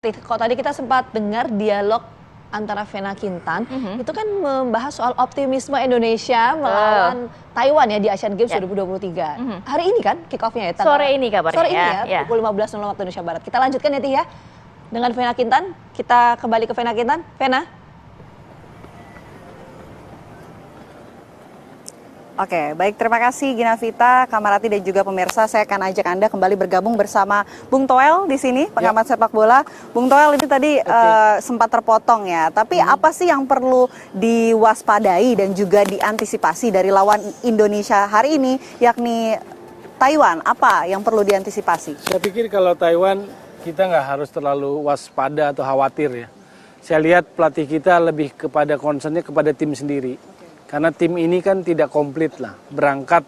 Kalau tadi kita sempat dengar dialog antara Vena Kintan, itu kan membahas soal optimisme Indonesia melawan Taiwan ya di Asian Games 2023. Hari ini kan kick off-nya ya? Sore ini kabarnya. Sore ini ya, pukul 15.00 waktu Indonesia Barat. Kita lanjutkan ya Tih ya, dengan Vena Kintan. Kita kembali ke Vena Kintan. Vena? Oke, baik, terima kasih Gina Vita, Kamarati dan juga pemirsa. Saya akan ajak Anda kembali bergabung bersama Bung Toel di sini, pengamat sepak bola. Bung Toel ini tadi sempat terpotong ya, tapi apa sih yang perlu diwaspadai dan juga diantisipasi dari lawan Indonesia hari ini, yakni Taiwan? Apa yang perlu diantisipasi? Saya pikir kalau Taiwan kita nggak harus terlalu waspada atau khawatir ya. Saya lihat pelatih kita lebih kepada concernnya kepada tim sendiri. Karena tim ini kan tidak komplit lah, berangkat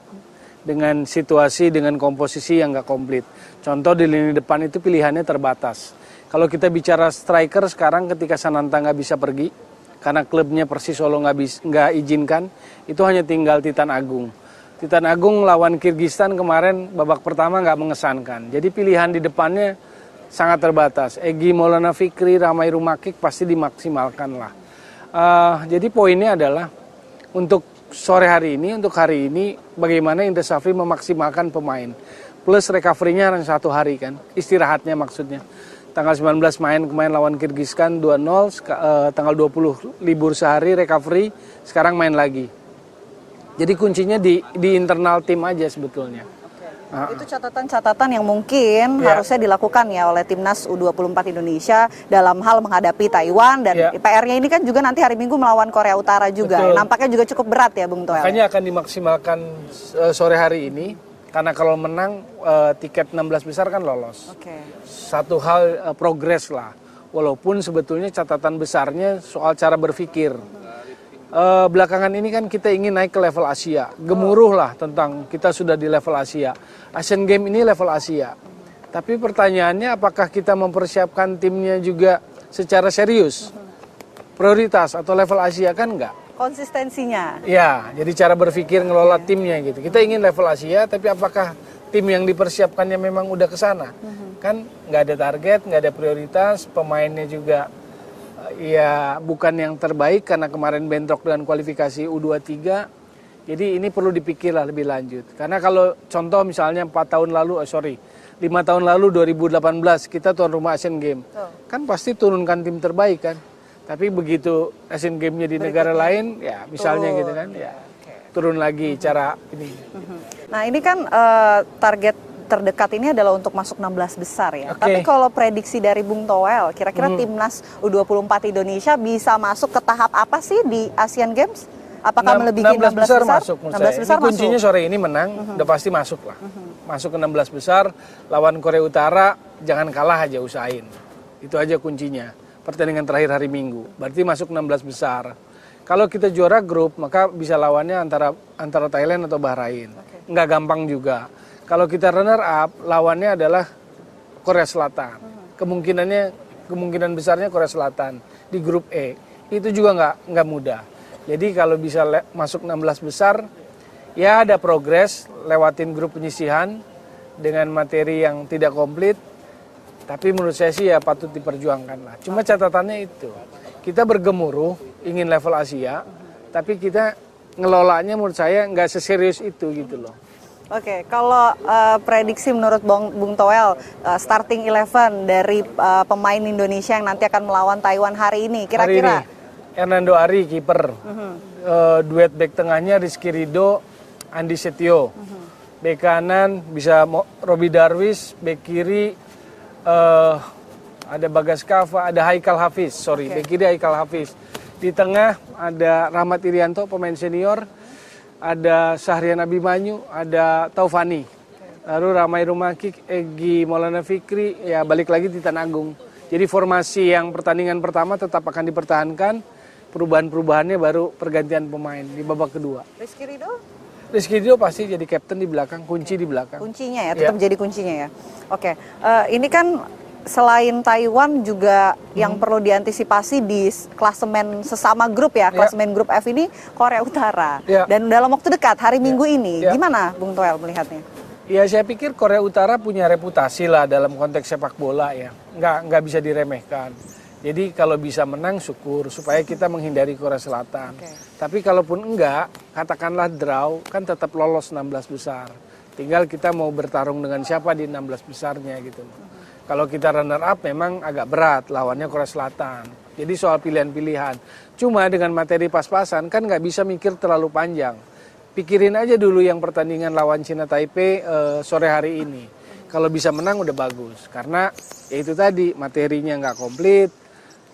dengan situasi, dengan komposisi yang nggak komplit. Contoh di lini depan itu pilihannya terbatas. Kalau kita bicara striker sekarang ketika Sananta nggak bisa pergi, karena klubnya Persis Solo nggak izinkan, itu hanya tinggal Titan Agung. Titan Agung lawan Kirgistan kemarin babak pertama nggak mengesankan. Jadi pilihan di depannya sangat terbatas. Egy Maulana Fikri, Ramai Rumakik pasti dimaksimalkan lah. Jadi poinnya adalah untuk sore hari ini, untuk hari ini, bagaimana Indra Safri memaksimalkan pemain. Plus recovery-nya hanya 1 hari kan, istirahatnya maksudnya. Tanggal 19 main lawan Kirgistan 2-0, tanggal 20 libur sehari, recovery, sekarang main lagi. Jadi kuncinya di internal tim aja sebetulnya. Itu catatan-catatan yang mungkin harusnya dilakukan ya oleh Timnas U24 Indonesia dalam hal menghadapi Taiwan, dan PR-nya ini kan juga nanti hari Minggu melawan Korea Utara juga. Nampaknya juga cukup berat ya Bung Toel. Makanya akan dimaksimalkan sore hari ini, karena kalau menang tiket 16 besar kan lolos. Satu hal progres lah, walaupun sebetulnya catatan besarnya soal cara berpikir. Belakangan ini kan kita ingin naik ke level Asia, gemuruh lah tentang kita sudah di level Asia. Asian Games ini level Asia, tapi pertanyaannya apakah kita mempersiapkan timnya juga secara serius, prioritas atau level Asia kan enggak. Konsistensinya. Ya, jadi cara berpikir ngelola timnya gitu. Kita ingin level Asia, tapi apakah tim yang dipersiapkannya memang udah ke sana? Kan nggak ada target, nggak ada prioritas, pemainnya juga ya bukan yang terbaik karena kemarin bentrok dengan kualifikasi U23. Jadi ini perlu dipikirlah lebih lanjut. Karena kalau contoh misalnya 5 tahun lalu 2018 kita tuan rumah Asian Games. Kan pasti turunkan tim terbaik kan. Tapi begitu Asian Games-nya di negara lain ya misalnya gitu kan ya turun lagi cara ini. Nah, ini kan target terdekat ini adalah untuk masuk 16 besar ya. Tapi kalau prediksi dari Bung Toel, kira-kira Timnas U24 Indonesia bisa masuk ke tahap apa sih di Asian Games? Apakah melebihi 16 besar? Masuk, 16 besar ini kuncinya masuk. Sore ini menang, udah pasti masuk lah. Masuk ke 16 besar, lawan Korea Utara, jangan kalah aja, usahain. Itu aja kuncinya. Pertandingan terakhir hari Minggu, berarti masuk 16 besar. Kalau kita juara grup, maka bisa lawannya antara Thailand atau Bahrain. Nggak gampang juga. Kalau kita runner up, lawannya adalah Korea Selatan. Kemungkinan besarnya Korea Selatan di grup E. Itu juga nggak mudah. Jadi kalau bisa masuk 16 besar, ya ada progres lewatin grup penyisihan dengan materi yang tidak komplit. Tapi menurut saya sih ya patut diperjuangkan lah. Cuma catatannya itu, kita bergemuruh ingin level Asia, tapi kita ngelolanya menurut saya nggak seserius itu gitu loh. Oke, kalau prediksi menurut Bung Toel, starting 11 dari pemain Indonesia yang nanti akan melawan Taiwan hari ini, kira-kira? Hari ini, Hernando Ari, kiper. Duet back tengahnya Rizky Ridho, Andi Setio. Back kanan bisa Robi Darwis, back kiri ada Bagas Kava, ada Haikal Hafiz, back kiri Haikal Hafiz. Di tengah ada Rahmat Irianto, pemain senior. Ada Syahrian Abimanyu, ada Taufani. Lalu Ramai Rumakik, Egy Maulana Fikri, ya balik lagi Titan Agung. Jadi formasi yang pertandingan pertama tetap akan dipertahankan, perubahan-perubahannya baru pergantian pemain di babak kedua. Rizky Ridho? Rizky Ridho pasti jadi kapten di belakang, kunci di belakang. Kuncinya ya, tetap jadi kuncinya ya. Oke, ini kan selain Taiwan juga yang perlu diantisipasi di klasemen sesama grup ya, klasemen grup F ini Korea Utara. Dan dalam waktu dekat, hari Minggu ini, gimana Bung Toel melihatnya? Ya saya pikir Korea Utara punya reputasi lah dalam konteks sepak bola ya, nggak bisa diremehkan. Jadi kalau bisa menang syukur supaya kita menghindari Korea Selatan. Tapi kalaupun enggak, katakanlah draw, kan tetap lolos 16 besar. Tinggal kita mau bertarung dengan siapa di 16 besarnya gitu. Kalau kita runner up memang agak berat, lawannya Korea Selatan. Jadi soal pilihan-pilihan. Cuma dengan materi pas-pasan kan nggak bisa mikir terlalu panjang. Pikirin aja dulu yang pertandingan lawan China Taipei sore hari ini. Kalau bisa menang udah bagus. Karena ya itu tadi materinya nggak komplit.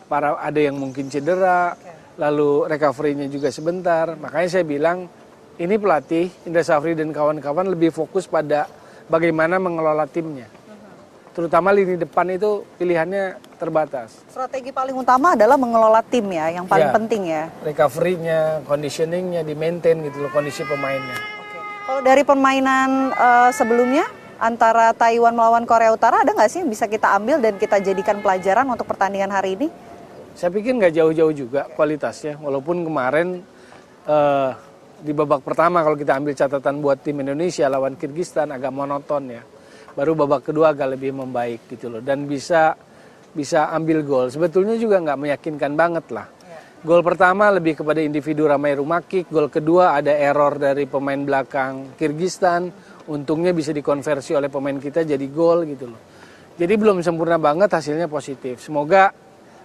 Ada yang mungkin cedera, lalu recovery-nya juga sebentar. Makanya saya bilang ini pelatih Indra Safri dan kawan-kawan lebih fokus pada bagaimana mengelola timnya. Terutama lini depan itu pilihannya terbatas. Strategi paling utama adalah mengelola tim ya, yang paling penting ya. Recovery-nya, conditioning-nya di-maintain gitu loh, kondisi pemainnya. Kalau dari permainan sebelumnya, antara Taiwan melawan Korea Utara, ada nggak sih yang bisa kita ambil dan kita jadikan pelajaran untuk pertandingan hari ini? Saya pikir nggak jauh-jauh juga kualitasnya, walaupun kemarin di babak pertama kalau kita ambil catatan buat tim Indonesia lawan Kirgistan agak monoton ya. Baru babak kedua agak lebih membaik gitu loh, dan bisa ambil gol. Sebetulnya juga nggak meyakinkan banget lah. Gol pertama lebih kepada individu Ramai Rumakik, gol kedua ada error dari pemain belakang Kirgistan, untungnya bisa dikonversi oleh pemain kita jadi gol gitu loh. Jadi belum sempurna banget, hasilnya positif. Semoga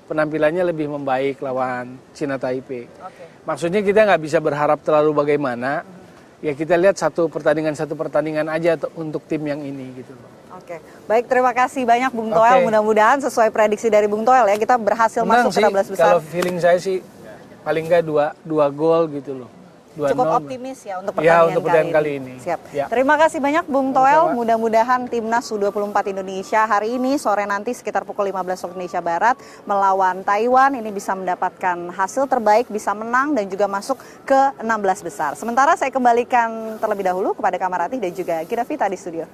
penampilannya lebih membaik lawan China Taipei. Maksudnya kita nggak bisa berharap terlalu bagaimana, ya kita lihat satu pertandingan aja untuk tim yang ini gitu loh. Oke, baik, terima kasih banyak Bung Toel. Mudah-mudahan sesuai prediksi dari Bung Toel ya, kita berhasil masuk ke 16 besar. Kalau feeling saya sih paling nggak dua gol gitu loh. Cukup optimis ya untuk pertandingan kali ini. Siap. Ya. Terima kasih banyak Bung Toel. Mudah-mudahan timnas U24 Indonesia hari ini sore nanti sekitar pukul 15 waktu Indonesia Barat melawan Taiwan ini bisa mendapatkan hasil terbaik, bisa menang dan juga masuk ke 16 besar. Sementara saya kembalikan terlebih dahulu kepada Kamarati dan juga Gida Vita di studio.